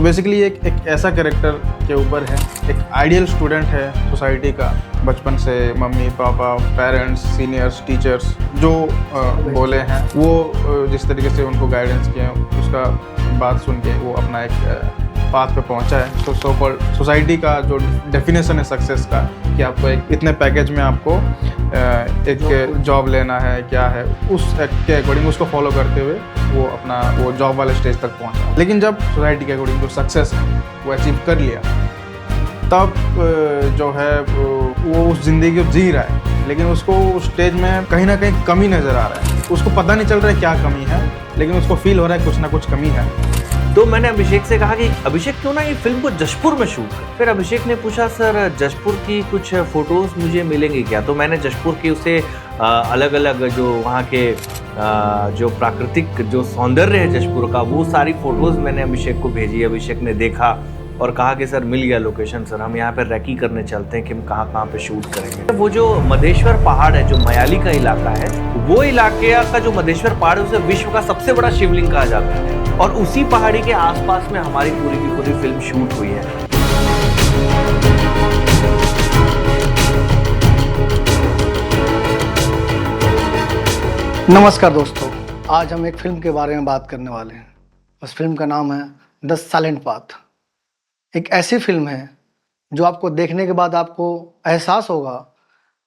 Basically एक ऐसा character के ऊपर है, एक आइडियल स्टूडेंट है सोसाइटी का, बचपन से mummy papa parents seniors teachers जो बोले हैं वो जिस तरीके से उनको गाइडेंस किए हैं उसका बात सुन के वो अपना एक पाथ पे पहुंचा है। तो सो कॉल्ड सोसाइटी का जो डेफिनेशन है सक्सेस का कि आपको एक इतने पैकेज में आपको एक जॉब लेना है क्या है, उस के अकॉर्डिंग उसको फॉलो करते हुए वो अपना वो जॉब वाले स्टेज तक पहुंचा। लेकिन जब सोसाइटी के अकॉर्डिंग जो सक्सेस है वो अचीव कर लिया तब जो है वो उस ज़िंदगी को जी रहा है, लेकिन उसको उस स्टेज में कहीं ना कहीं कमी नज़र आ रहा है। उसको पता नहीं चल रहा है क्या कमी है, लेकिन उसको फील हो रहा है कुछ ना कुछ कमी है। तो मैंने अभिषेक से कहा कि अभिषेक क्यों ना ये फिल्म को जशपुर में शूट कर। फिर अभिषेक ने पूछा सर जशपुर की कुछ फोटोज मुझे मिलेंगी क्या। तो मैंने जशपुर की उसे अलग अलग जो वहाँ के जो प्राकृतिक जो सौंदर्य है जशपुर का वो सारी फोटोज मैंने अभिषेक को भेजी। अभिषेक ने देखा और कहा कि सर मिल गया लोकेशन, सर हम यहाँ पे रेकी करने चलते हैं कि हम कहाँ कहाँ पे शूट करेंगे। वो जो मधेश्वर पहाड़ है जो मयाली का इलाका है, वो इलाके का जो मधेश्वर पहाड़ है उसे विश्व का सबसे बड़ा शिवलिंग कहा जाता है और उसी पहाड़ी के आसपास में हमारी पूरी की पूरी फिल्म शूट हुई है। नमस्कार दोस्तों, आज हम एक फिल्म के बारे में बात करने वाले हैं। उस फिल्म का नाम है द साइलेंट पाथ। एक ऐसी फिल्म है जो आपको देखने के बाद आपको एहसास होगा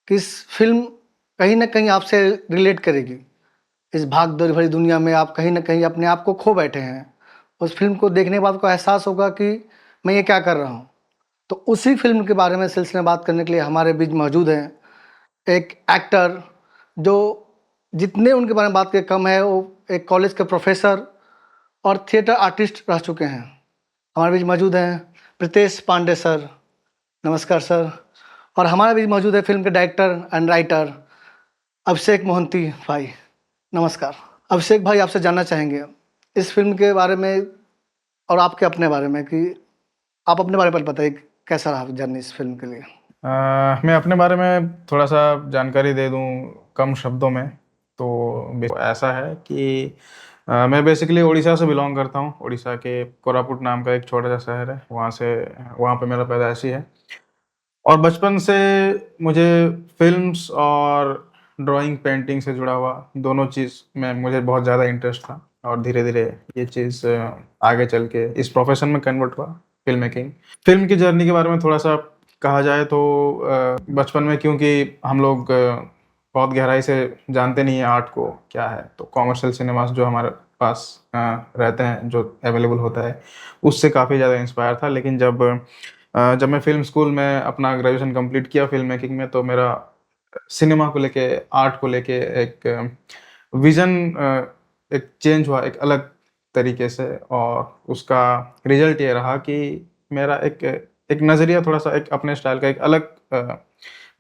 कि इस फिल्म कहीं ना कहीं आपसे रिलेट करेगी। इस भाग दौड़ भरी दुनिया में आप कहीं ना कहीं अपने आप को खो बैठे हैं। उस फिल्म को देखने के बाद आपको एहसास होगा कि मैं ये क्या कर रहा हूँ। तो उसी फिल्म के बारे में सिलसिले में बात करने के लिए हमारे बीच मौजूद हैं एक एक्टर जो जितने उनके बारे में बात के कम है। वो एक कॉलेज के प्रोफेसर और थिएटर आर्टिस्ट रह चुके हैं। हमारे बीच मौजूद हैं प्रीतेश पांडे सर। नमस्कार सर। और हमारे बीच मौजूद है फिल्म के डायरेक्टर एंड राइटर अभिषेक मोहंती भाई। नमस्कार अभिषेक भाई, आपसे जानना चाहेंगे इस फिल्म के बारे में और आपके अपने बारे में कि आप अपने बारे में बताइए कैसा रहा जर्नी इस फिल्म के लिए। मैं अपने बारे में थोड़ा सा जानकारी दे दूं कम शब्दों में। तो ऐसा है कि मैं बेसिकली उड़ीसा से बिलोंग करता हूं। उड़ीसा के कोरापुट नाम का एक छोटा सा शहर है, वहाँ पे मेरा पैदाइशी है। और बचपन से मुझे फिल्म्स और ड्राइंग पेंटिंग से जुड़ा हुआ दोनों चीज़ में मुझे बहुत ज़्यादा इंटरेस्ट था। और धीरे धीरे ये चीज़ आगे चल के इस प्रोफेशन में कन्वर्ट हुआ, फिल्म मेकिंग। फिल्म की जर्नी के बारे में थोड़ा सा कहा जाए तो बचपन में क्योंकि हम लोग बहुत गहराई से जानते नहीं है आर्ट को क्या है, तो कॉमर्शियल सिनेमास जो हमारे पास रहते हैं, जो अवेलेबल होता है, उससे काफ़ी ज़्यादा इंस्पायर था। लेकिन जब मैं फिल्म स्कूल में अपना ग्रेजुएशन कंप्लीट किया फिल्म मेकिंग में, तो मेरा सिनेमा को लेके, आर्ट को लेके एक विज़न एक चेंज हुआ एक अलग तरीके से। और उसका रिजल्ट ये रहा कि मेरा एक नज़रिया थोड़ा सा एक अपने स्टाइल का एक अलग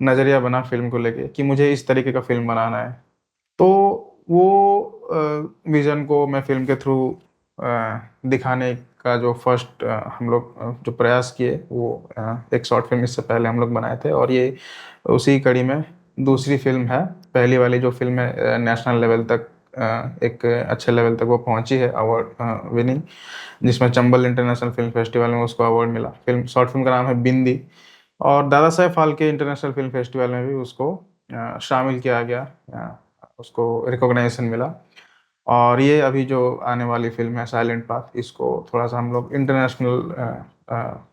नज़रिया बना फिल्म को लेके कि मुझे इस तरीके का फिल्म बनाना है। तो वो विज़न को मैं फिल्म के थ्रू दिखाने का जो फर्स्ट हम लोग जो प्रयास किए वो एक शॉर्ट फिल्म इससे पहले हम लोग बनाए थे। और ये उसी कड़ी में दूसरी फिल्म है। पहली वाली जो फिल्म है नेशनल लेवल तक, एक अच्छे लेवल तक वो पहुंची है, अवार्ड विनिंग, जिसमें चंबल इंटरनेशनल फिल्म फेस्टिवल में उसको अवार्ड मिला। शॉर्ट फिल्म का नाम है बिंदी। और Dada Saheb Phalke international film festival में भी उसको शामिल किया गया, उसको रिकॉग्नाइजेशन मिला। और ये अभी जो आने वाली फिल्म है साइलेंट पाथ, इसको थोड़ा सा हम लोग इंटरनेशनल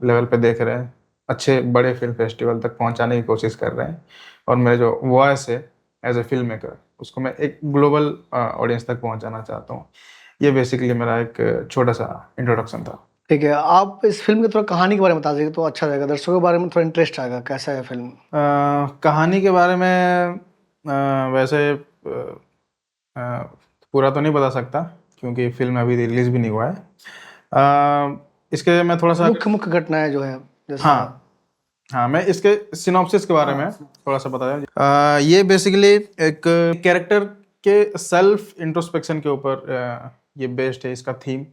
लेवल पे देख रहे हैं, अच्छे बड़े फिल्म फेस्टिवल तक पहुंचाने की कोशिश कर रहे हैं। और मेरे जो वॉइस है एज ए फिल्म मेकर, उसको मैं एक ग्लोबल ऑडियंस तक पहुंचाना चाहता हूँ। ये बेसिकली मेरा एक छोटा सा इंट्रोडक्शन था। ठीक है, आप इस फिल्म की थोड़ा कहानी के बारे में बता दीजिए तो अच्छा रहेगा। दर्शकों के बारे में थोड़ा इंटरेस्ट आएगा कैसा है फिल्म। कहानी के बारे में वैसे पूरा तो नहीं बता सकता क्योंकि फिल्म अभी रिलीज भी नहीं हुआ है। इसके मैं थोड़ा सा मुख्य घटनाएं जो है जैसे हाँ मैं इसके सिनॉप्सिस के बारे में थोड़ा सा बता दें। ये बेसिकली एक कैरेक्टर के सेल्फ इंट्रोस्पेक्शन के ऊपर ये बेस्ड है इसका थीम।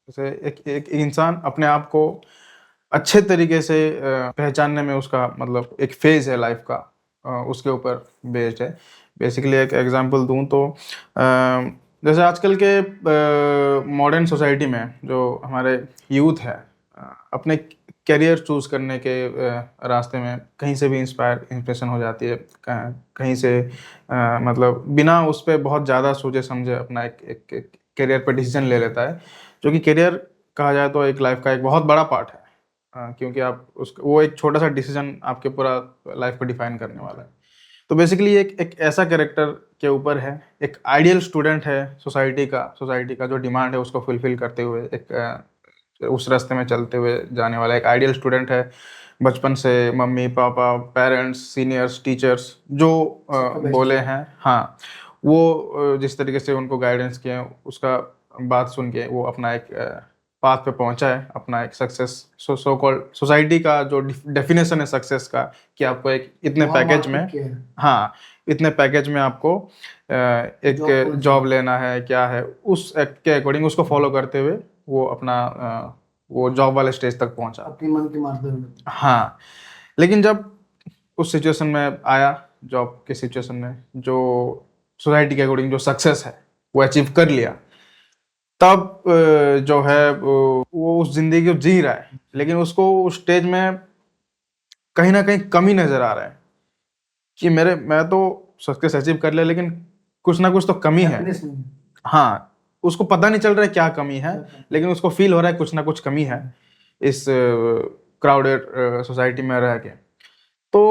जैसे एक इंसान अपने आप को अच्छे तरीके से पहचानने में उसका मतलब एक फेज है लाइफ का, उसके ऊपर बेस्ड है। बेसिकली एक एग्जांपल दूं तो जैसे आजकल के मॉडर्न सोसाइटी में जो हमारे यूथ है अपने करियर चूज करने के रास्ते में कहीं से भी इंस्पिरेशन हो जाती है, कहीं से मतलब बिना उस पे बहुत ज़्यादा सोचे समझे अपना एक करियर पे डिसीजन ले लेता है, जो कि करियर कहा जाए तो एक लाइफ का एक बहुत बड़ा पार्ट है। क्योंकि आप उस वो एक छोटा सा डिसीजन आपके पूरा लाइफ को डिफाइन करने वाला है। तो बेसिकली एक एक ऐसा कैरेक्टर के ऊपर है, एक आइडियल स्टूडेंट है सोसाइटी का जो डिमांड है उसको फुलफिल करते हुए उस रास्ते में चलते हुए जाने वाला एक आइडियल स्टूडेंट है। बचपन से mummy papa parents seniors teachers जो बोले हैं, हाँ, वो जिस तरीके से उनको गाइडेंस किए हैं, उसका बात सुन के वो अपना एक पाथ पे पहुंचा है, अपना एक सक्सेस सो कॉल्ड सोसाइटी का जो डेफिनेशन है सक्सेस का, कि आपको एक इतने वहाँ पैकेज में, मार्केट के है। हाँ, इतने पैकेज में आपको एक जॉब लेना है, क्या है उस के अकॉर्डिंग उसको फॉलो करते हुए वो अपना वो जॉब वाले स्टेज तक पहुंचा। अपनी मन की मारते हुए। हाँ, लेकिन जब उस सिचुएशन में आया, जॉब के सिचुएशन में जो सोसाइटी के अकॉर्डिंग जो सक्सेस है वो अचीव कर लिया, तब जो है वो उस जिंदगी को जी रहा है, लेकिन उसको उस स्टेज में कहीं ना कहीं कमी नजर आ रहा है कि मैं तो सक्सेस अचीव कर लिया, लेकिन कुछ ना कुछ तो कमी है। Happiness नहीं। हाँ, उसको पता नहीं चल रहा है क्या कमी है, लेकिन उसको फील हो रहा है कुछ ना कुछ कमी है इस क्राउडेड सोसाइटी में रह के। तो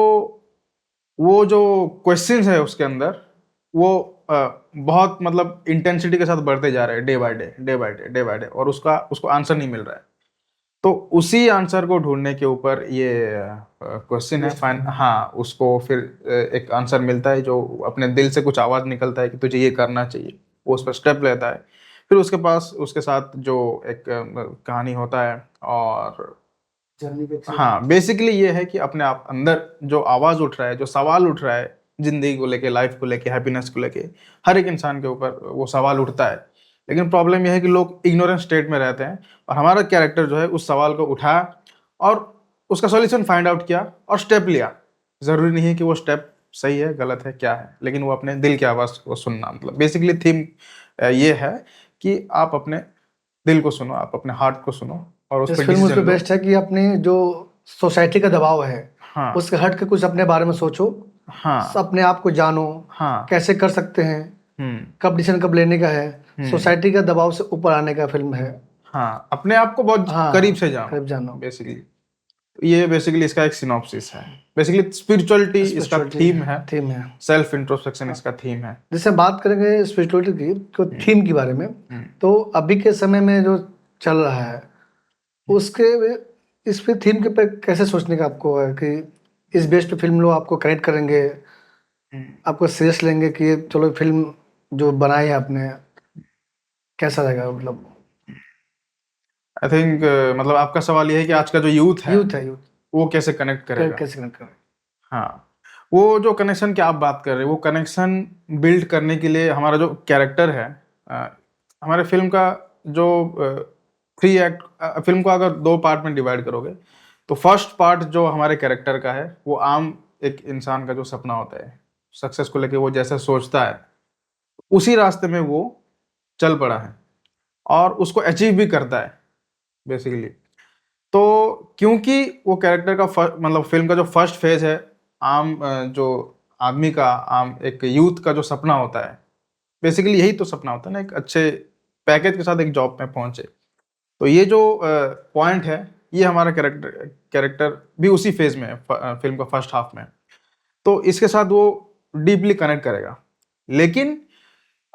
वो जो क्वेश्चंस है उसके अंदर वो बहुत मतलब इंटेंसिटी के साथ बढ़ते जा रहे हैं, day by day day by day day by day, और उसको आंसर नहीं मिल रहा है। तो उसी आंसर को ढूंढने के ऊपर ये क्वेश्चन है फाइन। हाँ, उसको फिर एक आंसर मिलता है, जो अपने दिल से कुछ आवाज निकलता है कि तुझे ये करना चाहिए, वो उस पर स्टेप लेता है। फिर उसके साथ जो एक कहानी होता है, और जर्नी पे हाँ, बेसिकली ये है कि अपने आप अंदर जो आवाज उठ रहा है, जो सवाल उठ रहा है जिंदगी को लेके, लाइफ को लेके, हैप्पीनेस को लेके, हर एक इंसान के ऊपर वो सवाल उठता है। लेकिन प्रॉब्लम यह है कि लोग इग्नोरेंस स्टेट में रहते हैं, और हमारा कैरेक्टर जो है उस सवाल को उठाया और उसका सॉल्यूशन फाइंड आउट किया और स्टेप लिया। जरूरी नहीं है कि वो स्टेप सही है गलत है क्या है, लेकिन वो अपने दिल की आवाज को सुनना, मतलब बेसिकली थीम ये है कि आप अपने दिल को सुनो, आप अपने हार्ट को सुनो और उस इस पर फिल्म डिसीजन उसमें लो। बेस्ट है कि अपनी जो सोसाइटी का दबाव है हाँ उसके हट के कुछ अपने बारे में सोचो, हाँ अपने आप को जानो, हाँ। कैसे कर सकते हैं, कब डिसीजन कब लेने का है, सोसाइटी का दबाव से ऊपर आने का फिल्म है। हाँ, अपने आप को बहुत हाँ, करीब से जानो, करीब जानो। बेसिकली। ये बेसिकली इसका एक सिनॉप्सिस है। बेसिकली स्पिरिचुअलिटी इसका थीम है, सेल्फ इंट्रोस्पेक्शन इसका थीम है। जैसे बात करेंगे स्पिरिचुअलिटी की तो थीम के बारे में, तो अभी के समय में जो चल रहा है उसके इस पे थीम के पे कैसे सोचने का आपको है कि इस बेस पे फिल्म लोग आपको कनेक्ट करेंगे, आपको सीरियस लेंगे कि ये चलो फिल्म जो बनाई है आपने कैसा रहेगा, मतलब आई थिंक मतलब आपका सवाल ये है कि आज का जो यूथ है यूथ वो कैसे कनेक्ट करेगा। कैसे कनेक्ट करें। हाँ, वो जो कनेक्शन की आप बात कर रहे हैं, वो कनेक्शन बिल्ड करने के लिए हमारा जो कैरेक्टर है, हमारे फिल्म का जो 3 एक्ट, फिल्म को अगर 2 पार्ट में डिवाइड करोगे, तो फर्स्ट पार्ट जो हमारे कैरेक्टर का है वो आम एक इंसान का जो सपना होता है, सक्सेस को लेके वो जैसे सोचता है उसी रास्ते में वो चल पड़ा है और उसको अचीव भी करता है बेसिकली। तो क्योंकि वो कैरेक्टर का मतलब फिल्म का जो फर्स्ट फेज है, आम जो आदमी का, आम एक यूथ का जो सपना होता है, बेसिकली यही तो सपना होता है ना, एक अच्छे पैकेज के साथ एक जॉब में पहुंचे। तो ये जो पॉइंट है, ये हमारा कैरेक्टर भी उसी फेज में है, फिल्म का फर्स्ट हाफ में। तो इसके साथ वो डीपली कनेक्ट करेगा, लेकिन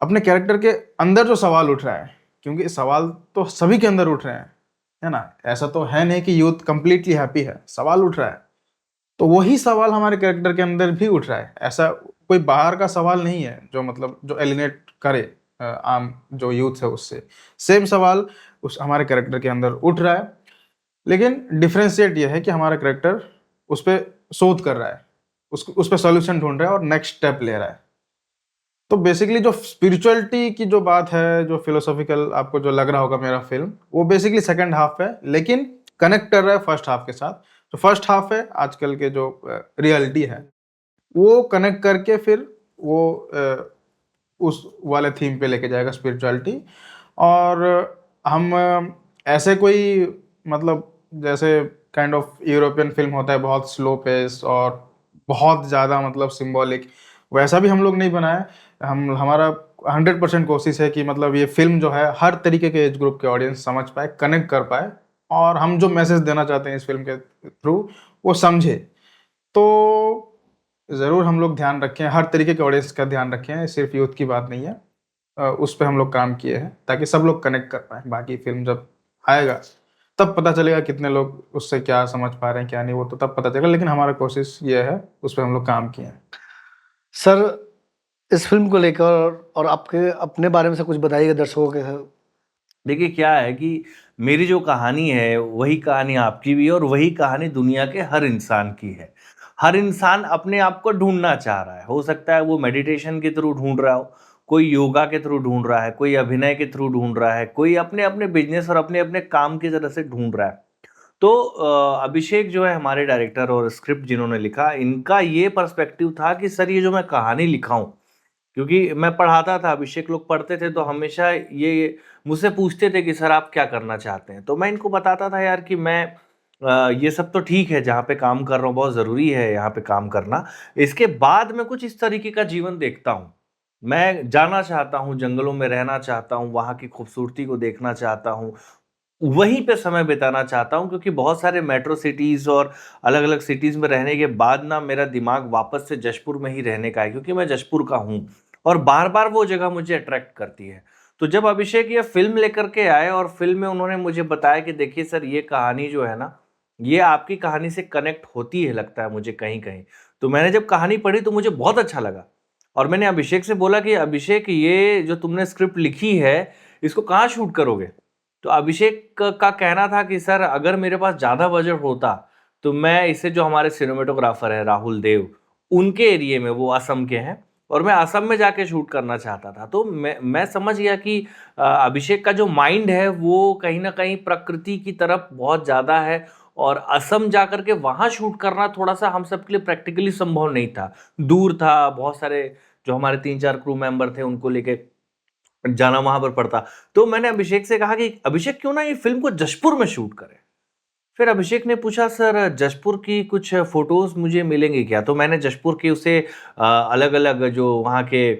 अपने कैरेक्टर के अंदर जो सवाल उठ रहा है, क्योंकि सवाल तो सभी के अंदर उठ रहे हैं, है ना, ऐसा तो है नहीं कि यूथ कंप्लीटली हैप्पी है, सवाल उठ रहा है। तो वही सवाल हमारे कैरेक्टर के अंदर भी उठ रहा है। ऐसा कोई बाहर का सवाल नहीं है जो मतलब जो एलिनेट करे आम जो यूथ है उससे। सेम सवाल उस हमारे कैरेक्टर के अंदर उठ रहा है, लेकिन डिफरेंशिएट ये है कि हमारा कैरेक्टर उस पर शोध कर रहा है, उस पर सॉल्यूशन ढूंढ रहा है और नेक्स्ट स्टेप ले रहा है। तो बेसिकली जो स्पिरिचुअलिटी की जो बात है, जो फिलोसॉफिकल आपको जो लग रहा होगा मेरा फिल्म, वो बेसिकली सेकंड हाफ है, लेकिन कनेक्ट कर रहा है फर्स्ट हाफ के साथ। तो फर्स्ट हाफ है आजकल के जो रियलिटी है, वो कनेक्ट करके फिर वो उस वाले थीम पे लेके जाएगा स्पिरिचुअलिटी। और हम ऐसे कोई मतलब जैसे काइंड ऑफ यूरोपियन फिल्म होता है बहुत स्लो पेस और बहुत ज़्यादा मतलब सिंबॉलिक, वैसा भी हम लोग नहीं बनाए। हमारा 100% कोशिश है कि मतलब ये फिल्म जो है हर तरीके के एज ग्रुप के ऑडियंस समझ पाए, कनेक्ट कर पाए, और हम जो मैसेज देना चाहते हैं इस फिल्म के थ्रू वो समझे। तो ज़रूर हम लोग ध्यान रखें, हर तरीके के ऑडियंस का ध्यान रखें, सिर्फ यूथ की बात नहीं है। उस पे हम लोग काम किए हैं ताकि सब लोग कनेक्ट कर पाएँ। बाकी फ़िल्म जब आएगा तब पता चलेगा कितने लोग उससे क्या समझ पा रहे हैं, क्या नहीं, वो तो तब पता चलेगा, लेकिन हमारा कोशिश ये है, उस पे हम लोग काम किए हैं। सर, इस फिल्म को लेकर और आपके अपने बारे में से कुछ बताइएगा दर्शकों के। देखिए क्या है कि मेरी जो कहानी है वही कहानी आपकी भी है और वही कहानी दुनिया के हर इंसान की है। हर इंसान अपने आप को ढूंढना चाह रहा है। हो सकता है वो मेडिटेशन के थ्रू ढूंढ रहा हो, कोई योगा के थ्रू ढूंढ रहा है, कोई अभिनय के थ्रू ढूंढ रहा है, कोई अपने अपने बिजनेस और अपने अपने काम की तरह से ढूंढ रहा है। तो अभिषेक जो है हमारे डायरेक्टर और स्क्रिप्ट जिन्होंने लिखा, इनका ये पर्सपेक्टिव था कि सर ये जो मैं कहानी लिखा हूँ, क्योंकि मैं पढ़ाता था, अभिषेक लोग पढ़ते थे, तो हमेशा ये मुझसे पूछते थे कि सर आप क्या करना चाहते हैं? तो मैं इनको बताता था यार कि मैं ये सब तो ठीक है, जहाँ पे काम कर रहा हूँ बहुत ज़रूरी है यहाँ पे काम करना। इसके बाद मैं कुछ इस तरीके का जीवन देखता हूँ। मैं जाना चाहता हूँ, जंगलों में रहना चाहता हूँ, वहाँ की खूबसूरती को देखना चाहता हूँ, वहीं पे समय बिताना चाहता हूँ, क्योंकि बहुत सारे मेट्रो सिटीज़ और अलग-अलग सिटीज़ में रहने के बाद ना मेरा दिमाग वापस से जशपुर में ही रहने का है, क्योंकि मैं जशपुर का हूँ और बार-बार वो जगह मुझे अट्रैक्ट करती है। तो जब अभिषेक ये फ़िल्म लेकर के आए और फ़िल्म में उन्होंने मुझे बताया कि देखिए सर ये कहानी जो है ना, ये आपकी कहानी से कनेक्ट होती है लगता है मुझे कहीं-कहीं। तो मैंने जब कहानी पढ़ी तो मुझे बहुत अच्छा लगा और मैंने अभिषेक से बोला कि अभिषेक ये जो तुमने स्क्रिप्ट लिखी है, इसको कहाँ शूट करोगे? तो अभिषेक का कहना था कि सर अगर मेरे पास ज़्यादा बजट होता तो मैं इसे, जो हमारे सिनेमेटोग्राफर हैं राहुल देव, उनके एरिया में, वो असम के हैं और मैं असम में जाके शूट करना चाहता था। तो मैं समझ गया कि अभिषेक का जो माइंड है वो कहीं न कहीं प्रकृति की तरफ बहुत ज़्यादा है और असम जाकर के वहाँ शूट करना थोड़ा-सा हम सबके लिए प्रैक्टिकली संभव नहीं था। दूर था, बहुत सारे जो हमारे 3-4 क्रू मेंबर थे उनको लेके जाना वहाँ पर पड़ता। तो मैंने अभिषेक से कहा कि अभिषेक क्यों ना ये फ़िल्म को जशपुर में शूट करें? फिर अभिषेक ने पूछा सर जशपुर की कुछ फ़ोटोज़ मुझे मिलेंगी क्या? तो मैंने जशपुर के उसे अलग-अलग जो वहाँ के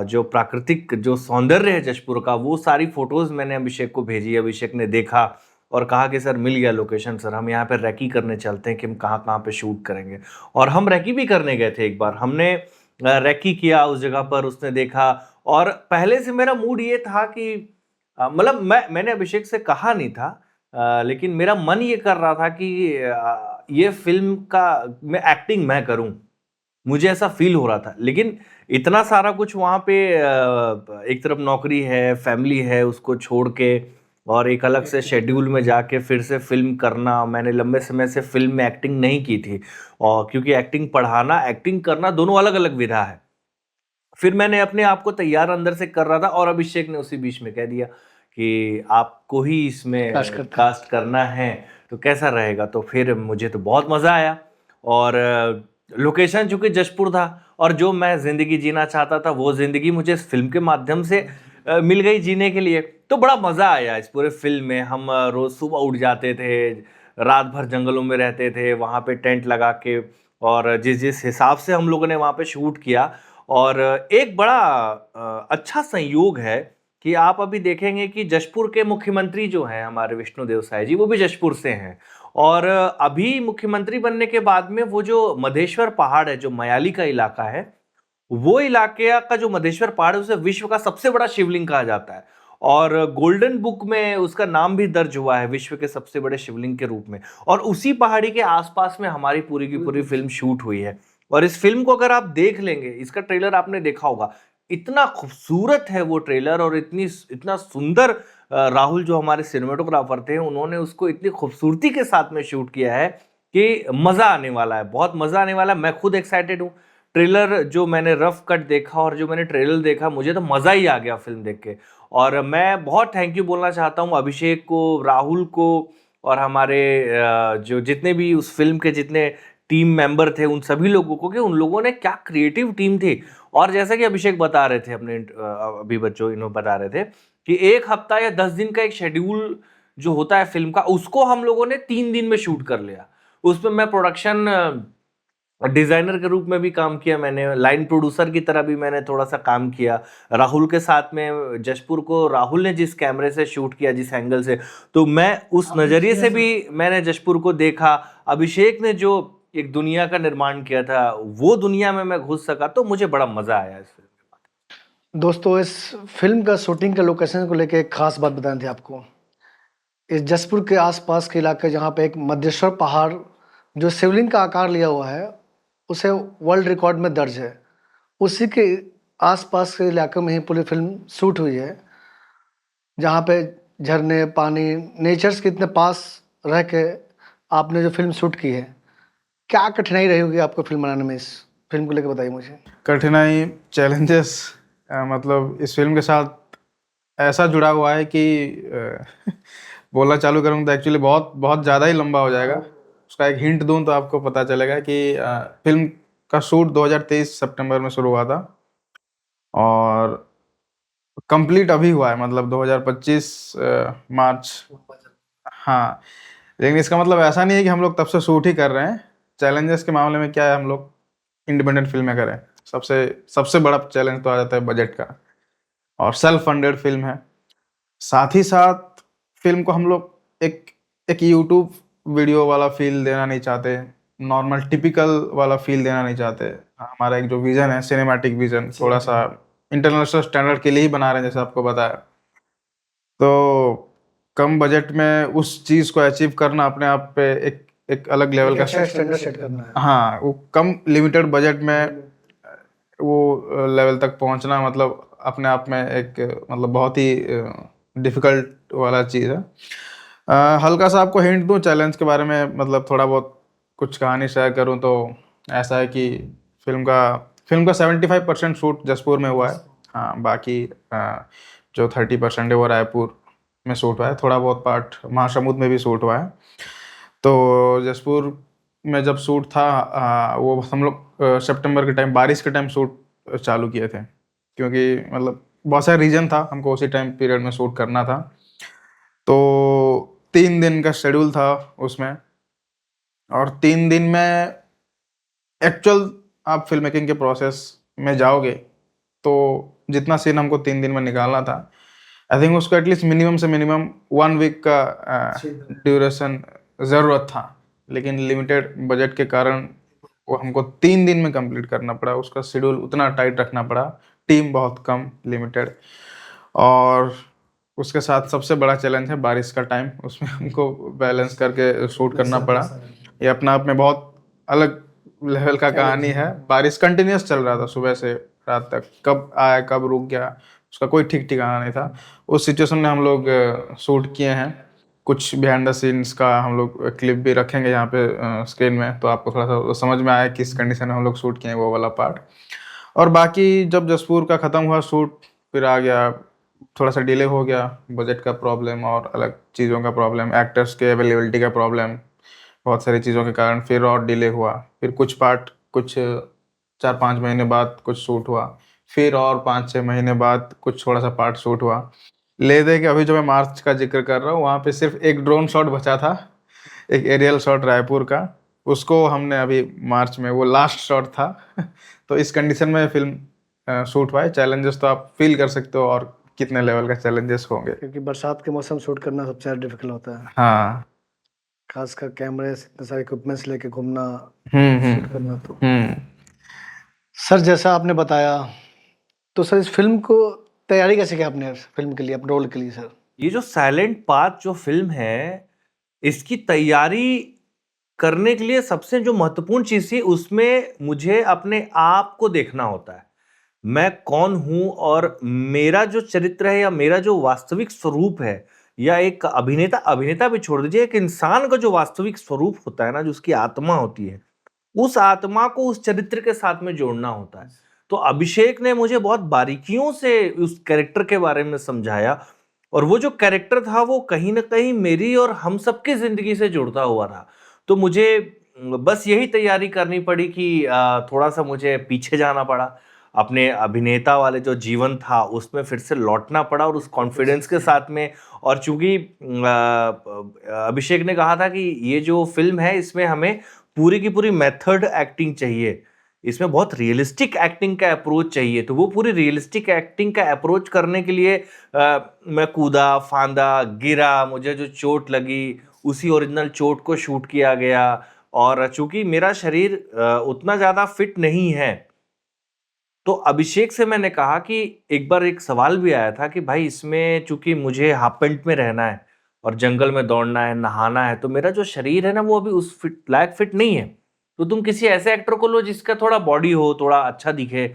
जो प्राकृतिक जो सौंदर्य है जशपुर का, वो सारी फ़ोटोज़ मैंने अभिषेक को भेजी। अभिषेक ने देखा और कहा कि सर मिल गया लोकेशन सर, हम यहाँ पे रेकी करने चलते हैं कि हम कहाँ-कहाँ पे शूट करेंगे। और हम रेकी भी करने गए थे एक बार। हमने रेकी किया उस जगह पर, उसने देखा और पहले से मेरा मूड ये था कि मतलब मैंने अभिषेक से कहा नहीं था, लेकिन मेरा मन ये कर रहा था कि ये फ़िल्म का मैं एक्टिंग मैं करूँ। मुझे ऐसा फ़ील हो रहा था। लेकिन इतना सारा कुछ वहाँ पे एक तरफ नौकरी है, फ़ैमिली है, उसको छोड़ के और एक अलग से शेड्यूल में जाके फिर से फ़िल्म करना। मैंने लंबे समय से फ़िल्म में एक्टिंग नहीं की थी और क्योंकि एक्टिंग पढ़ाना, एक्टिंग करना दोनों अलग-अलग विधा है। फिर मैंने अपने आप को तैयार अंदर से कर रहा था और अभिषेक ने उसी बीच में कह दिया कि आपको ही इसमें कास्ट करते हैं। कास्ट करना है, तो कैसा रहेगा? तो फिर मुझे तो बहुत मज़ा आया और लोकेशन चूँकि जशपुर था और जो मैं ज़िंदगी जीना चाहता था, वो ज़िंदगी मुझे इस फ़िल्म के माध्यम से मिल गई जीने के लिए। तो बड़ा मज़ा आया इस पूरे फ़िल्म में। हम रोज़ सुबह उठ जाते थे, रात भर जंगलों में रहते थे, वहाँ पे टेंट लगा के, और जिस-जिस हिसाब से हम लोगों ने वहाँ पे शूट किया। और एक बड़ा अच्छा संयोग है कि आप अभी देखेंगे कि जशपुर के मुख्यमंत्री जो हैं हमारे विष्णुदेव साय जी, वो भी जशपुर से हैं और अभी मुख्यमंत्री बनने के बाद में वो जो मधेश्वर पहाड़ है, जो मयाली का इलाका है, वो इलाके का जो मधेश्वर पहाड़ है उसे विश्व का सबसे बड़ा शिवलिंग कहा जाता है और गोल्डन बुक में उसका नाम भी दर्ज हुआ है विश्व के सबसे बड़े शिवलिंग के रूप में। और उसी पहाड़ी के आसपास में हमारी पूरी की पूरी फिल्म शूट हुई है। और इस फिल्म को अगर आप देख लेंगे, इसका ट्रेलर आपने देखा होगा, इतना खूबसूरत है वो ट्रेलर और इतना सुंदर राहुल जो हमारे सिनेमेटोग्राफर थे, उन्होंने उसको इतनी खूबसूरती के साथ में शूट किया है कि मज़ा आने वाला है, बहुत मज़ा आने वाला है। मैं खुद एक्साइटेड हूँ। ट्रेलर जो मैंने रफ कट देखा और जो मैंने ट्रेलर देखा, मुझे तो मज़ा ही आ गया फ़िल्म देख के। और मैं बहुत थैंक यू बोलना चाहता हूँ अभिषेक को, राहुल को और हमारे जो जितने भी उस फ़िल्म के जितने टीम मेंबर थे उन सभी लोगों को कि उन लोगों ने क्या क्रिएटिव टीम थी। और जैसा कि अभिषेक बता रहे थे अपने अभी बच्चों इन्हों बता रहे थे कि 1 हफ्ता या 10 दिन का एक शेड्यूल जो होता है फिल्म का, उसको हम लोगों ने 3 दिन में शूट कर लिया। उसमें मैं प्रोडक्शन डिजाइनर के रूप में भी काम किया, मैंने लाइन प्रोड्यूसर की तरह भी मैंने थोड़ा सा काम किया राहुल के साथ में। जशपुर को राहुल ने जिस कैमरे से शूट किया, जिस एंगल से, तो मैं उस नजरिए से भी मैंने जशपुर को देखा। अभिषेक ने जो एक दुनिया का निर्माण किया था, वो दुनिया में मैं घुस सका, तो मुझे बड़ा मजा आया इस फिल्म में। दोस्तों, इस फिल्म का शूटिंग के लोकेशन को लेकर एक खास बात बतानी थी आपको। इस जसपुर के आसपास के इलाके जहाँ पे एक मध्येश्वर पहाड़ जो शिवलिंग का आकार लिया हुआ है, उसे वर्ल्ड रिकॉर्ड में दर्ज है। उसी के आसपास के इलाके में ही पूरी फिल्म शूट हुई है, जहाँ पे झरने, पानी, नेचर्स के इतने पास रह के आपने जो फिल्म शूट की है। क्या कठिनाई रही होगी आपको फिल्म बनाने में? इस फिल्म को लेकर बताइए मुझे। कठिनाई, चैलेंजेस, मतलब इस फिल्म के साथ ऐसा जुड़ा हुआ है कि बोलना चालू करूँ तो एक्चुअली बहुत बहुत ज़्यादा ही लंबा हो जाएगा। उसका एक हिंट दूं तो आपको पता चलेगा कि फिल्म का शूट 2023 सितंबर में शुरू हुआ था और कंप्लीट अभी हुआ है, मतलब 2025 मार्च। हाँ, लेकिन इसका मतलब ऐसा नहीं है कि हम लोग तब से शूट ही कर रहे हैं। चैलेंजेस के मामले में क्या है, हम लोग इंडिपेंडेंट फिल्में करें, सबसे सबसे बड़ा चैलेंज तो आ जाता है बजट का, और सेल्फ फंडेड फिल्म है। साथ ही साथ फिल्म को हम लोग एक एक यूट्यूब वीडियो वाला फील देना नहीं चाहते, नॉर्मल टिपिकल वाला फील देना नहीं चाहते। हमारा एक जो विजन है, सिनेमैटिक विजन, थोड़ा सा इंटरनेशनल स्टैंडर्ड के लिए ही बना रहे हैं, जैसे आपको बताया। तो कम बजट में उस चीज़ को अचीव करना अपने आप पे एक एक अलग लेवल का अच्छा स्टैंडर्ड सेट करना है। हाँ, वो कम लिमिटेड बजट में वो लेवल तक पहुंचना, मतलब अपने आप में एक मतलब बहुत ही डिफिकल्ट वाला चीज़ है। हल्का सा आपको हिंट दूं चैलेंज के बारे में, मतलब थोड़ा बहुत कुछ कहानी शेयर करूं तो ऐसा है कि फिल्म का 75% शूट जसपुर में हुआ है। हाँ, बाकी जो 30% है वो रायपुर में शूट हुआ है। थोड़ा बहुत पार्ट महासमुंद में भी शूट हुआ है। तो जसपुर में जब शूट था, वो हम लोग सितंबर के टाइम, बारिश के टाइम शूट चालू किए थे, क्योंकि मतलब बहुत सारे रीजन था, हमको उसी टाइम पीरियड में शूट करना था। तो 3 दिन का शेड्यूल था उसमें, और 3 दिन में एक्चुअल आप फिल्म मेकिंग के प्रोसेस में जाओगे तो जितना सीन हमको 3 दिन में निकालना था, आई थिंक उसको एटलीस्ट मिनिमम से मिनिमम 1 वीक का ड्यूरेशन ज़रूरत था। लेकिन लिमिटेड बजट के कारण वो हमको 3 दिन में कंप्लीट करना पड़ा। उसका शेड्यूल उतना टाइट रखना पड़ा, टीम बहुत कम, लिमिटेड। और उसके साथ सबसे बड़ा चैलेंज है बारिश का टाइम, उसमें हमको बैलेंस करके शूट करना पड़ा। ये अपना आप में बहुत अलग लेवल का कहानी है। बारिश कंटिन्यूस चल रहा था सुबह से रात तक, कब आया कब रुक गया उसका कोई ठीक ठिकाना नहीं था। उस सिचुएशन में हम लोग शूट किए हैं। कुछ बिहाइंड द सीन्स का हम लोग क्लिप भी रखेंगे यहाँ पे स्क्रीन में, तो आपको थोड़ा सा समझ में आया किस कंडीशन में हम लोग शूट किए हैं वो वाला पार्ट। और बाकी जब जसपुर का ख़त्म हुआ शूट, फिर आ गया, थोड़ा सा डिले हो गया, बजट का प्रॉब्लम और अलग चीज़ों का प्रॉब्लम, एक्टर्स के अवेलेबिलिटी का प्रॉब्लम, बहुत सारी चीज़ों के कारण फिर और डिले हुआ। फिर कुछ पार्ट कुछ 4-5 महीने बाद कुछ शूट हुआ, फिर और 5-6 महीने बाद कुछ थोड़ा सा पार्ट शूट हुआ। ले दे कि अभी जो मैं मार्च का जिक्र कर रहा हूँ, वहाँ पे सिर्फ एक ड्रोन शॉट बचा था, एक एरियल शॉट रायपुर का, उसको हमने अभी मार्च में, वो लास्ट शॉट था। तो इस कंडीशन में फिल्म शूट हुआ है। चैलेंजेस तो आप फील कर सकते हो और कितने लेवल का चैलेंजेस होंगे, क्योंकि बरसात के मौसम शूट करना सबसे ज़्यादा डिफिकल्ट होता है। हाँ। खासकर कैमरे से इतने सारे इक्विपमेंट्स लेके घूमना, हम्म शूट करना। तो हम्म सर, जैसा आपने बताया, तो सर इस फिल्म को तैयारी कैसे की आपने फिल्म के लिए, अपने रोल के लिए सर? ये जो साइलेंट पाथ जो फिल्म है, इसकी तैयारी करने के लिए सबसे जो महत्वपूर्ण चीज थी, उसमें मुझे अपने आप को देखना होता है, मैं कौन हूं और मेरा जो चरित्र है या मेरा जो वास्तविक स्वरूप है, या एक अभिनेता भी छोड़ दीजिए, एक इंसान का जो वास्तविक स्वरूप होता है ना, जो उसकी आत्मा होती है, उस आत्मा को उस चरित्र के साथ में जोड़ना होता है। तो अभिषेक ने मुझे बहुत बारीकियों से उस कैरेक्टर के बारे में समझाया, और वो जो कैरेक्टर था वो कहीं ना कहीं मेरी और हम सबकी जिंदगी से जुड़ता हुआ था। तो मुझे बस यही तैयारी करनी पड़ी कि थोड़ा सा मुझे पीछे जाना पड़ा, अपने अभिनेता वाले जो जीवन था उसमें फिर से लौटना पड़ा और उस कॉन्फिडेंस के साथ में। और चूंकि अभिषेक ने कहा था कि ये जो फिल्म है इसमें हमें पूरी की पूरी मेथड एक्टिंग चाहिए, इसमें बहुत रियलिस्टिक एक्टिंग का अप्रोच चाहिए, तो वो पूरी रियलिस्टिक एक्टिंग का अप्रोच करने के लिए मैं कूदा फांदा गिरा, मुझे जो चोट लगी उसी ओरिजिनल चोट को शूट किया गया। और चूंकि मेरा शरीर उतना ज्यादा फिट नहीं है, तो अभिषेक से मैंने कहा कि एक बार एक सवाल भी आया था कि भाई इसमें चूंकि मुझे हाफ पैंट में रहना है और जंगल में दौड़ना है, नहाना है, तो मेरा जो शरीर है ना वो अभी उस लायक फिट नहीं है, तो तुम किसी ऐसे एक्टर को लो जिसका थोड़ा बॉडी हो, थोड़ा अच्छा दिखे।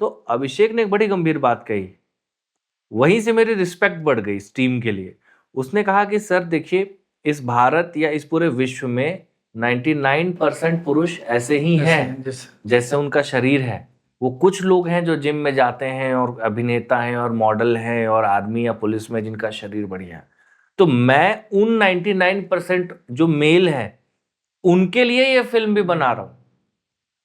तो अभिषेक ने एक बड़ी गंभीर बात कही, वहीं से मेरी रिस्पेक्ट बढ़ गई इस टीम के लिए। उसने कहा कि सर देखिए, इस भारत या इस पूरे विश्व में 99% पुरुष ऐसे ही हैं जैसे उनका शरीर है। वो कुछ लोग हैं जो जिम में जाते हैं और अभिनेता हैं और मॉडल हैं और आर्मी या पुलिस में जिनका शरीर बढ़िया है। तो मैं उन 99% जो मेल हैं उनके लिए ये फिल्म भी बना रहा हूं,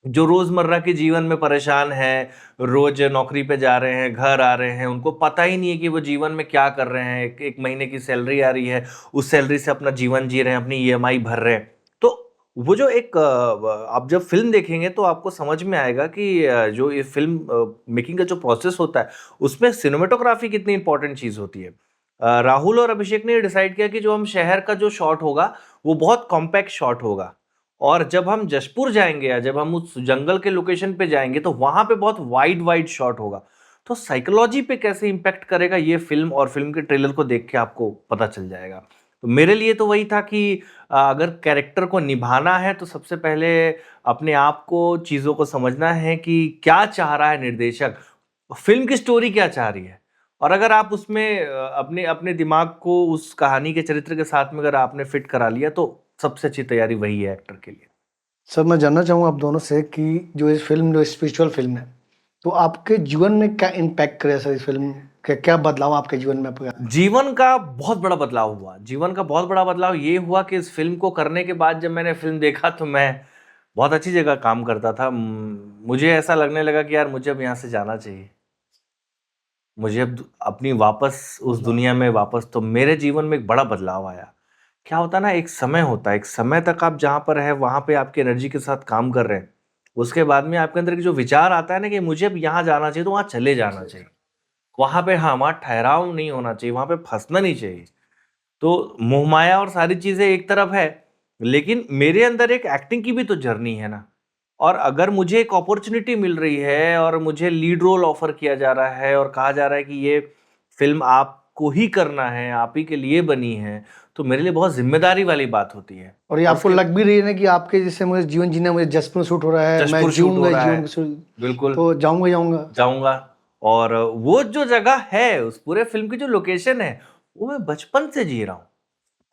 जो रोजमर्रा के जीवन में परेशान हैं, रोज नौकरी पे जा रहे हैं, घर आ रहे हैं, उनको पता ही नहीं है कि वो जीवन में क्या कर रहे हैं। एक महीने की सैलरी आ रही है, उस सैलरी से अपना जीवन जी रहे हैं, अपनी ईएमआई भर रहे हैं। तो वो जो एक आप जब फिल्म देखेंगे तो आपको समझ में आएगा कि जो ये फिल्म मेकिंग का जो प्रोसेस होता है उसमें सिनेमेटोग्राफी कितनी इंपॉर्टेंट चीज होती है। राहुल और अभिषेक ने डिसाइड किया कि जो हम शहर का जो शॉट होगा वो बहुत कॉम्पैक्ट शॉट होगा, और जब हम जशपुर जाएंगे या जब हम उस जंगल के लोकेशन पे जाएंगे तो वहां पे बहुत वाइड वाइड शॉट होगा। तो साइकोलॉजी पे कैसे इंपैक्ट करेगा ये फिल्म, और फिल्म के ट्रेलर को देख के आपको पता चल जाएगा। तो मेरे लिए तो वही था कि अगर कैरेक्टर को निभाना है तो सबसे पहले अपने आप को, चीज़ों को समझना है कि क्या चाह रहा है निर्देशक, फिल्म की स्टोरी क्या चाह रही है। और अगर आप उसमें अपने अपने दिमाग को उस कहानी के चरित्र के साथ में अगर आपने फिट करा लिया तो सबसे अच्छी तैयारी वही है एक्टर के लिए। सर मैं जानना चाहूँगा आप दोनों से कि जो इस फिल्म जो स्पिरिचुअल फिल्म है तो आपके जीवन में क्या इम्पैक्ट करे सर, इस फिल्म के क्या बदलाव आपके जीवन में आपका? जीवन का बहुत बड़ा बदलाव हुआ। जीवन का बहुत बड़ा बदलाव ये हुआ कि इस फिल्म को करने के बाद जब मैंने फिल्म देखा तो मैं बहुत अच्छी जगह काम करता था। मुझे ऐसा लगने लगा कि यार मुझे अब यहाँ से जाना चाहिए, मुझे अब अपनी वापस उस दुनिया में वापस। तो मेरे जीवन में एक बड़ा बदलाव आया। क्या होता है ना, एक समय होता है, एक समय तक आप जहाँ पर है वहाँ पे आपकी एनर्जी के साथ काम कर रहे हैं, उसके बाद में आपके अंदर जो विचार आता है ना कि मुझे अब यहाँ जाना चाहिए, तो वहाँ चले जाना चाहिए। वहाँ पे हाँ, वहाँ ठहराव नहीं होना चाहिए, वहाँ पे फंसना नहीं चाहिए। तो मोहमाया और सारी चीजें एक तरफ है, लेकिन मेरे अंदर एक एक्टिंग की भी तो जर्नी है ना। और अगर मुझे एक अपॉर्चुनिटी मिल रही है और मुझे लीड रोल ऑफर किया जा रहा है और कहा जा रहा है कि ये फिल्म आपको ही करना है, आप ही के लिए बनी है, तो मेरे लिए बहुत जिम्मेदारी वाली बात होती है। और ये आपको लग भी रही है ना कि आपके जैसे मुझे जीवन जीना, मुझे जशपुर में शूट हो रहा है, मैं जशपुर शूट हो रहा है, जीऊंगा जीवन बिल्कुल तो जाऊंगा। जाऊंगा। और वो जो जगह है, उस पूरे फिल्म की जो लोकेशन है, वो मैं बचपन से जी रहा हूँ।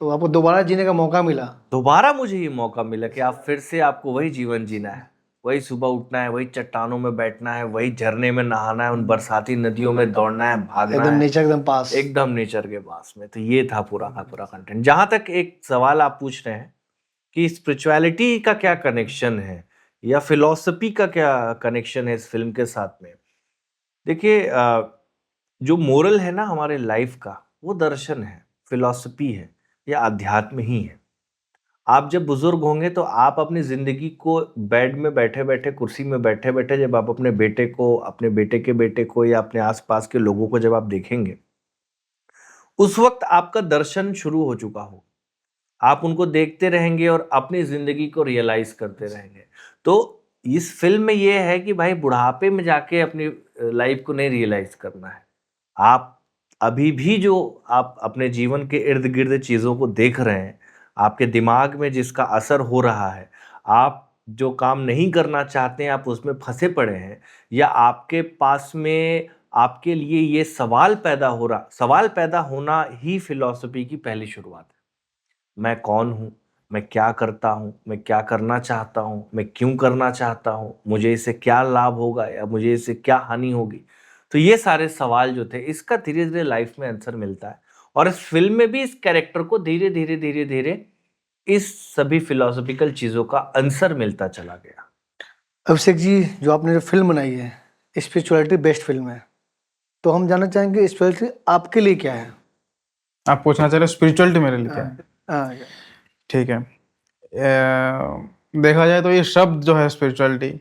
तो आपको दोबारा जीने का मौका मिला। दोबारा मुझे ये मौका मिला कि आप फिर से आपको वही जीवन जीना है, वही सुबह उठना है, वही चट्टानों में बैठना है, वही झरने में नहाना है, उन बरसाती नदियों में दौड़ना है, भागना एकदम है, नेचर एकदम पास। एकदम नेचर के पास में। तो ये था पूरा का पूरा कंटेंट। जहां तक एक सवाल आप पूछ रहे हैं कि स्पिरिचुअलिटी का क्या कनेक्शन है या फिलॉसफी का क्या कनेक्शन है इस फिल्म के साथ में, देखिए जो मोरल है ना हमारे लाइफ का, वो दर्शन है, फिलॉसफी है या अध्यात्म ही है। आप जब बुजुर्ग होंगे तो आप अपनी जिंदगी को बेड में बैठे बैठे, कुर्सी में बैठे बैठे, जब आप अपने बेटे को, अपने बेटे के बेटे को या अपने आसपास के लोगों को जब आप देखेंगे, उस वक्त आपका दर्शन शुरू हो चुका हो। आप उनको देखते रहेंगे और अपनी जिंदगी को रियलाइज करते रहेंगे। तो इस फिल्म में यह है कि भाई बुढ़ापे में जाके अपनी लाइफ को नहीं रियलाइज करना है। आप अभी भी जो आप अपने जीवन के इर्द गिर्द चीज़ों को देख रहे हैं, आपके दिमाग में जिसका असर हो रहा है, आप जो काम नहीं करना चाहते हैं, आप उसमें फंसे पड़े हैं, या आपके पास में आपके लिए ये सवाल पैदा होना ही फिलॉसफी की पहली शुरुआत है। मैं कौन हूँ, मैं क्या करता हूँ, मैं क्या करना चाहता हूँ, मैं क्यों करना चाहता हूँ, मुझे इससे क्या लाभ होगा या मुझे इससे क्या हानि होगी। तो ये सारे सवाल जो थे, इसका धीरे धीरे लाइफ में आंसर मिलता है। और इस फिल्म में भी इस कैरेक्टर को धीरे धीरे धीरे धीरे इस सभी फिलोसॉफिकल चीज़ों का आंसर मिलता चला गया? अभिषेक जी, जो आपने जो फिल्म बनाई है, स्पिरिचुअलिटी बेस्ड फिल्म है, तो हम जानना चाहेंगे स्पिरिचुअलिटी आपके लिए क्या है? आप पूछना चाह रहे हो स्पिरिचुअलिटी मेरे लिए क्या है? हाँ, ठीक है। देखा जाए तो ये शब्द जो है स्पिरिचुअलिटी,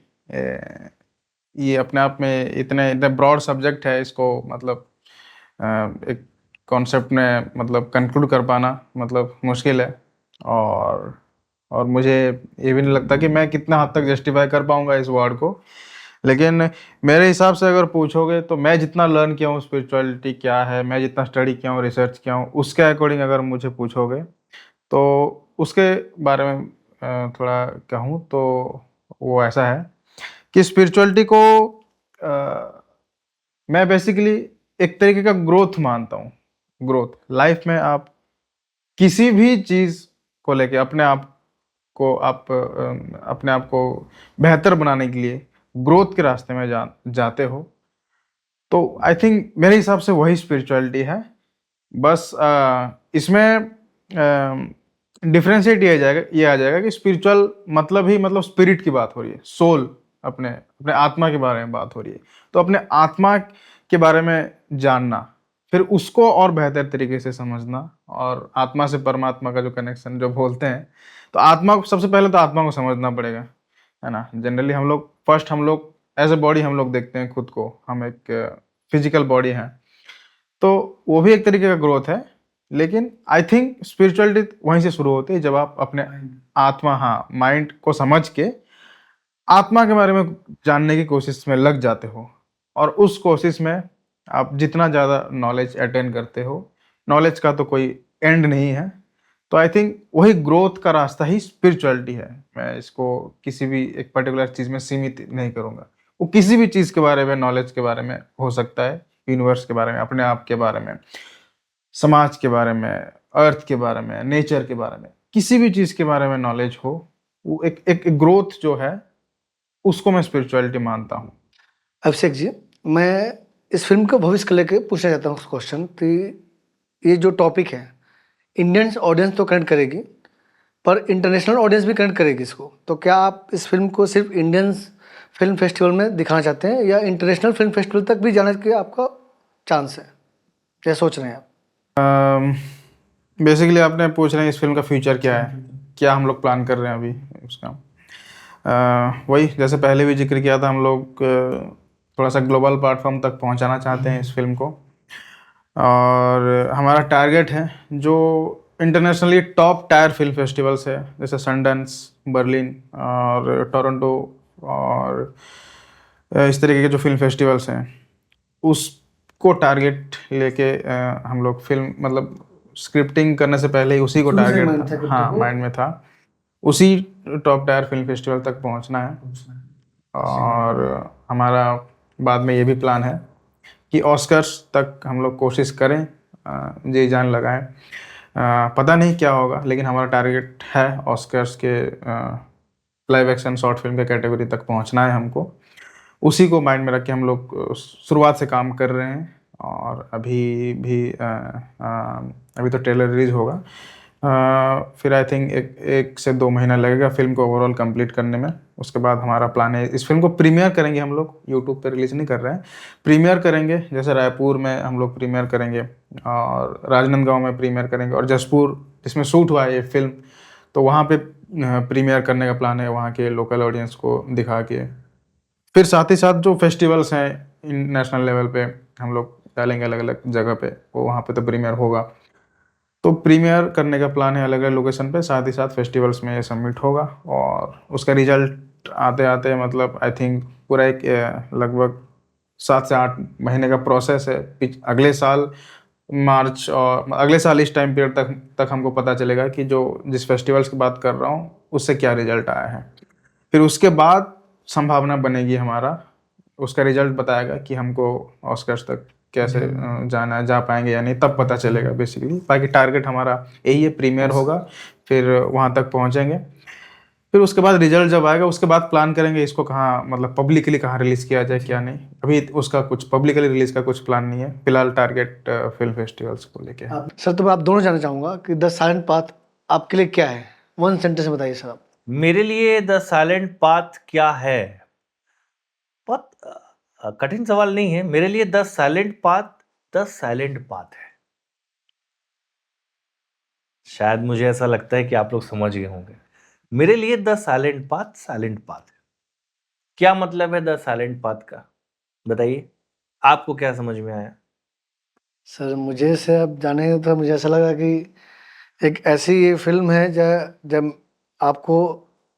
ये अपने आप में इतने इतने ब्रॉड सब्जेक्ट है, इसको मतलब एक कॉन्सेप्ट में मतलब कंक्लूड कर पाना मतलब मुश्किल है। और मुझे ये भी नहीं लगता कि मैं कितना हद तक जस्टिफाई कर पाऊंगा इस वर्ड को। लेकिन मेरे हिसाब से अगर पूछोगे तो मैं जितना लर्न किया हूँ स्पिरिचुअलिटी क्या है, मैं जितना स्टडी किया हूँ, रिसर्च किया हूँ, उसके अकॉर्डिंग अगर मुझे पूछोगे तो उसके बारे में थोड़ा कहूँ तो वो ऐसा है कि स्पिरिचुअलिटी को मैं बेसिकली एक तरीके का ग्रोथ मानता हूँ। ग्रोथ लाइफ में आप किसी भी चीज़ को लेके अपने आप को अपने आप को बेहतर बनाने के लिए ग्रोथ के रास्ते में जाते हो, तो आई थिंक मेरे हिसाब से वही स्पिरिचुअलिटी है। बस इसमें डिफरेंशिएट ये आ जाएगा कि स्पिरिचुअल मतलब ही मतलब स्पिरिट की बात हो रही है, सोल, अपने अपने आत्मा के बारे में बात हो रही है। तो अपने आत्मा के बारे में जानना, फिर उसको और बेहतर तरीके से समझना, और आत्मा से परमात्मा का जो कनेक्शन जो बोलते हैं, तो आत्मा को सबसे पहले तो आत्मा को समझना पड़ेगा, है ना। जनरली हम लोग एज ए बॉडी हम लोग देखते हैं खुद को, हम एक फिजिकल बॉडी हैं, तो वो भी एक तरीके का ग्रोथ है। लेकिन आई थिंक स्पिरिचुअलिटी वहीं से शुरू होती है जब आप अपने आत्मा, हाँ, माइंड को समझ के आत्मा के बारे में जानने की कोशिश में लग जाते हो, और उस कोशिश में आप जितना ज़्यादा नॉलेज अटेन करते हो, नॉलेज का तो कोई एंड नहीं है, तो आई थिंक वही ग्रोथ का रास्ता ही स्पिरिचुअलिटी है। मैं इसको किसी भी एक पर्टिकुलर चीज़ में सीमित नहीं करूँगा। वो किसी भी चीज़ के बारे में, नॉलेज के बारे में हो सकता है, यूनिवर्स के बारे में, अपने आप के बारे में, समाज के बारे में, अर्थ के बारे में, नेचर के बारे में, किसी भी चीज़ के बारे में नॉलेज हो, वो एक ग्रोथ जो है उसको मैं स्पिरिचुअलिटी मानता हूँ। अभिषेक जी, मैं इस फिल्म को भविष्य को लेकर पूछना चाहता हूँ क्वेश्चन कि ये जो टॉपिक है, इंडियन ऑडियंस तो कनेक्ट करेगी, पर इंटरनेशनल ऑडियंस भी कनेक्ट करेगी इसको। तो क्या आप इस फिल्म को सिर्फ इंडियन फिल्म फेस्टिवल में दिखाना चाहते हैं, या इंटरनेशनल फिल्म फेस्टिवल तक भी जाने के आपका चांस है? क्या सोच रहे हैं आप? बेसिकली आपने पूछ रहे हैं इस फिल्म का फ्यूचर क्या है, क्या हम लोग प्लान कर रहे हैं अभी उसका। वही जैसे पहले भी जिक्र किया था, हम लोग थोड़ा सा ग्लोबल प्लेटफॉर्म तक पहुंचाना चाहते हैं इस फिल्म को, और हमारा टारगेट है जो internationally top tier film festivals है, जैसे सनडांस, बर्लिन और टोरंटो, और इस तरीके के जो फिल्म फेस्टिवल्स हैं, उसको टारगेट लेके हम लोग फिल्म मतलब स्क्रिप्टिंग करने से पहले ही उसी को टारगेट, हाँ, माइंड में था, उसी टॉप टायर फिल्म फेस्टिवल तक पहुंचना है। और हमारा बाद में ये भी प्लान है कि ऑस्कर्स तक हम लोग कोशिश करें, जी जान लगाएं। पता नहीं क्या होगा, लेकिन हमारा टारगेट है ऑस्कर्स के लाइव एक्शन शॉर्ट फिल्म के कैटेगरी तक पहुंचना है हमको। उसी को माइंड में रख के हम लोग शुरुआत से काम कर रहे हैं, और अभी तो ट्रेलर रिलीज होगा, फिर आई थिंक एक से 2 महीना लगेगा फिल्म को ओवरऑल कंप्लीट करने में। उसके बाद हमारा प्लान है इस फिल्म को प्रीमियर करेंगे हम लोग, यूट्यूब पे रिलीज नहीं कर रहे हैं, प्रीमियर करेंगे। जैसे रायपुर में हम लोग प्रीमियर करेंगे, और राजनांदगांव में प्रीमियर करेंगे, और जसपुर जिसमें शूट हुआ है ये फिल्म, तो वहाँ पे प्रीमियर करने का प्लान है, वहाँ के लोकल ऑडियंस को दिखा के। फिर साथ ही साथ जो फेस्टिवल्स हैं नेशनल लेवल पे हम लोग डालेंगे अलग अलग जगह पे, वो वहाँ पे तो प्रीमियर होगा। तो प्रीमियर करने का प्लान है अलग अलग लोकेशन पे, साथ ही साथ फेस्टिवल्स में ये सबमिट होगा, और उसका रिजल्ट आते आते मतलब आई थिंक पूरा एक लगभग 7 से 8 महीने का प्रोसेस है। अगले साल मार्च और अगले साल इस टाइम पीरियड तक हमको पता चलेगा कि जो जिस फेस्टिवल्स की बात कर रहा हूँ उससे क्या रिजल्ट आया है। फिर उसके बाद संभावना बनेगी हमारा, उसका रिजल्ट बताएगा कि हमको ऑस्कर्स तक कैसे जाना है, जा पाएंगे या नहीं, तब पता चलेगा बेसिकली। बाकी टारगेट हमारा यही है, प्रीमियर होगा, फिर वहाँ तक पहुँचेंगे। फिर उसके बाद रिजल्ट जब आएगा उसके बाद प्लान करेंगे इसको कहाँ मतलब पब्लिकली कहाँ रिलीज किया जाए क्या नहीं। अभी उसका कुछ पब्लिकली रिलीज का कुछ प्लान नहीं है, फिलहाल टारगेट फिल्म फेस्टिवल्स को लेके है। सर, तो मैं आप दोनों जानना चाहूँगा कि द साइलेंट पाथ आपके लिए क्या है? वन सेंटेंस में बताइए सर आप। मेरे लिए द साइलेंट पाथ क्या है? बहुत कठिन सवाल नहीं है। मेरे लिए द साइलेंट पाथ है। शायद मुझे ऐसा लगता है कि आप लोग समझ गए होंगे। मेरे लिए द साइलेंट पाथ है। क्या मतलब है द साइलेंट पाथ का? बताइए, आपको क्या समझ में आया? सर मुझे से अब जाने तो मुझे ऐसा लगा कि एक ऐसी ये फिल्म है जब आपको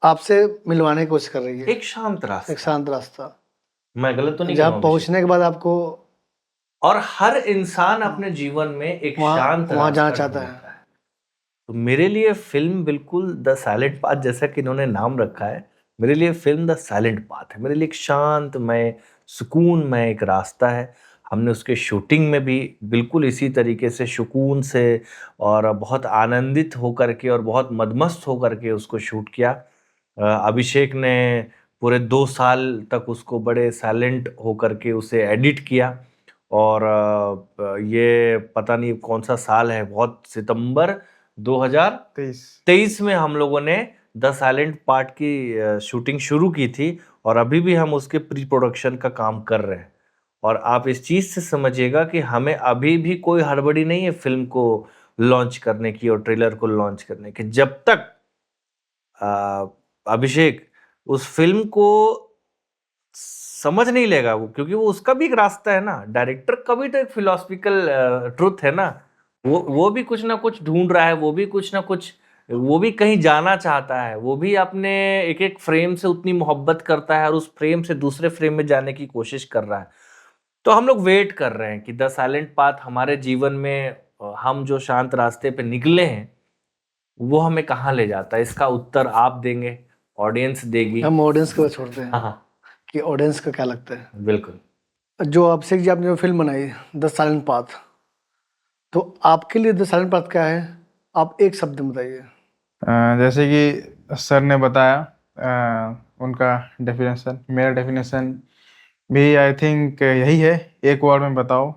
आपसे मिलवाने की कोशिश कर रही है, एक शांत रास्ता। एक शांत रास्ता, मैं गलत तो नहीं कह रहा जहाँ हूँ अभिषेक? पहुँचने के बाद आपको और हर इंसान अपने जीवन में एक शांत वहाँ जाना रास्ता चाहता है। ढूंढता है। तो मेरे लिए फिल्म बिल्कुल द साइलेंट पाथ, जैसा कि इन्होंने नाम रखा है, मेरे लिए फिल्म द साइलेंट पाथ है। मेरे लिए एक शांतमय, सुकूनमय एक रास्ता है। हमने उसके शूटिंग में भी बिल्कुल इसी तरीके से सुकून से और बहुत आनंदित होकर के और बहुत मदमस्त होकर के उसको शूट किया। अभिषेक ने पूरे 2 साल तक उसको बड़े साइलेंट होकर के उसे एडिट किया। और ये पता नहीं कौन सा साल है, बहुत सितंबर 2023 में हम लोगों ने द साइलेंट पार्ट की शूटिंग शुरू की थी और अभी भी हम उसके प्री प्रोडक्शन का काम कर रहे हैं। और आप इस चीज़ से समझिएगा कि हमें अभी भी कोई हड़बड़ी नहीं है फिल्म को लॉन्च करने की और ट्रेलर को लॉन्च करने की। जब तक अभिषेक उस फिल्म को समझ नहीं लेगा वो, क्योंकि वो उसका भी एक रास्ता है ना, डायरेक्टर का भी तो एक फिलोसफिकल ट्रुथ है ना। वो भी कुछ ना कुछ ढूंढ रहा है, वो भी कुछ ना कुछ, वो भी कहीं जाना चाहता है, वो भी अपने एक एक फ्रेम से उतनी मोहब्बत करता है और उस फ्रेम से दूसरे फ्रेम में जाने की कोशिश कर रहा है। तो हम लोग वेट कर रहे हैं कि द साइलेंट पाथ हमारे जीवन में हम जो शांत रास्ते पे निकले हैं वो हमें कहाँ ले जाता है। इसका उत्तर आप देंगे, ऑडियंस देगी। हम ऑडियंस को छोड़ते हैं हाँ, कि ऑडियंस का क्या लगता है। बिल्कुल। जो अभिषेक जी आपने जो फिल्म बनाई द साइलेंट पाथ, तो आपके लिए द साइलेंट पाथ क्या है, आप एक शब्द में बताइए। जैसे कि सर ने बताया उनका डेफिनेशन, मेरा डेफिनेशन भी आई थिंक यही है। एक वर्ड में बताओ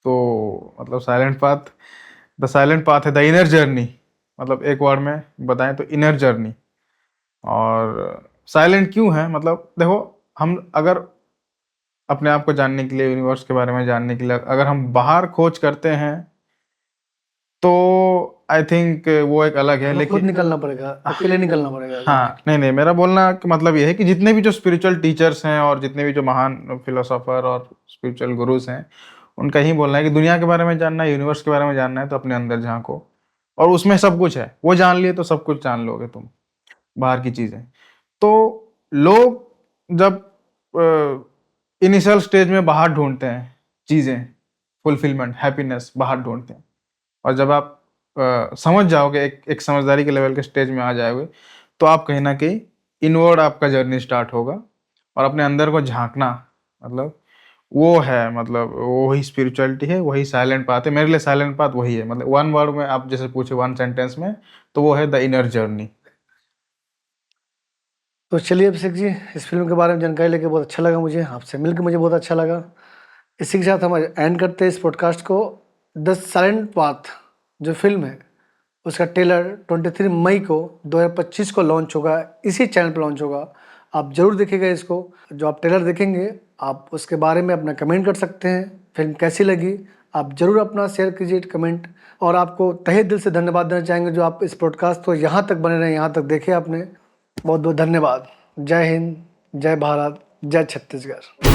तो मतलब silent path, the silent path है द इनर जर्नी। मतलब एक वर्ड में बताएं तो इनर जर्नी। और साइलेंट क्यों है, मतलब देखो, हम अगर अपने आप को जानने के लिए, यूनिवर्स के बारे में जानने के लिए अगर हम बाहर खोज करते हैं तो आई थिंक वो एक अलग है। खुद लेकिन निकलना पड़ेगा, अकेले निकलना पड़ेगा। हाँ, नहीं, मेरा बोलना का मतलब ये है कि जितने भी जो स्पिरिचुअल टीचर्स हैं और जितने भी जो महान फिलोसोफर और स्पिरिचुअल गुरुज हैं, उनका ही बोलना है कि दुनिया के बारे में जानना है, यूनिवर्स के बारे में जानना है तो अपने अंदर झांको, और उसमें सब कुछ है। वो जान लिए तो सब कुछ जान लोगे तुम, बाहर की चीजें। तो लोग जब इनिशियल स्टेज में बाहर ढूंढते हैं चीजें, फुलफिलमेंट, हैप्पीनेस बाहर ढूंढते हैं, और जब आप समझ जाओगे, एक समझदारी के लेवल के स्टेज में आ जाओगे, तो आप कहीं ना कहीं इनवर्ड आपका जर्नी स्टार्ट होगा और अपने अंदर को झांकना, मतलब वो है, मतलब वही स्पिरिचुअलिटी है, वही साइलेंट पाथ है। मेरे लिए साइलेंट पाथ वही है। मतलब वन वर्ड में आप जैसे पूछे, वन सेंटेंस में, तो वो है द इनर जर्नी। तो चलिए अभिषेक जी, इस फिल्म के बारे में जानकारी लेके बहुत अच्छा लगा, मुझे आपसे मिलकर मुझे बहुत अच्छा लगा। इसी के साथ हम एंड करते हैं इस पॉडकास्ट को। द साइलेंट पाथ जो फिल्म है उसका ट्रेलर 23 मई को 2025 को लॉन्च होगा, इसी चैनल पर लॉन्च होगा। आप ज़रूर देखिएगा इसको। जो आप ट्रेलर देखेंगे आप उसके बारे में अपना कमेंट कर सकते हैं, फिल्म कैसी लगी आप ज़रूर अपना शेयर कीजिए कमेंट। और आपको तहे दिल से धन्यवाद देना चाहेंगे जो आप इस पॉडकास्ट को यहाँ तक बने रहे, यहाँ तक देखे आपने, बहुत बहुत धन्यवाद। जय हिंद, जय भारत, जय छत्तीसगढ़।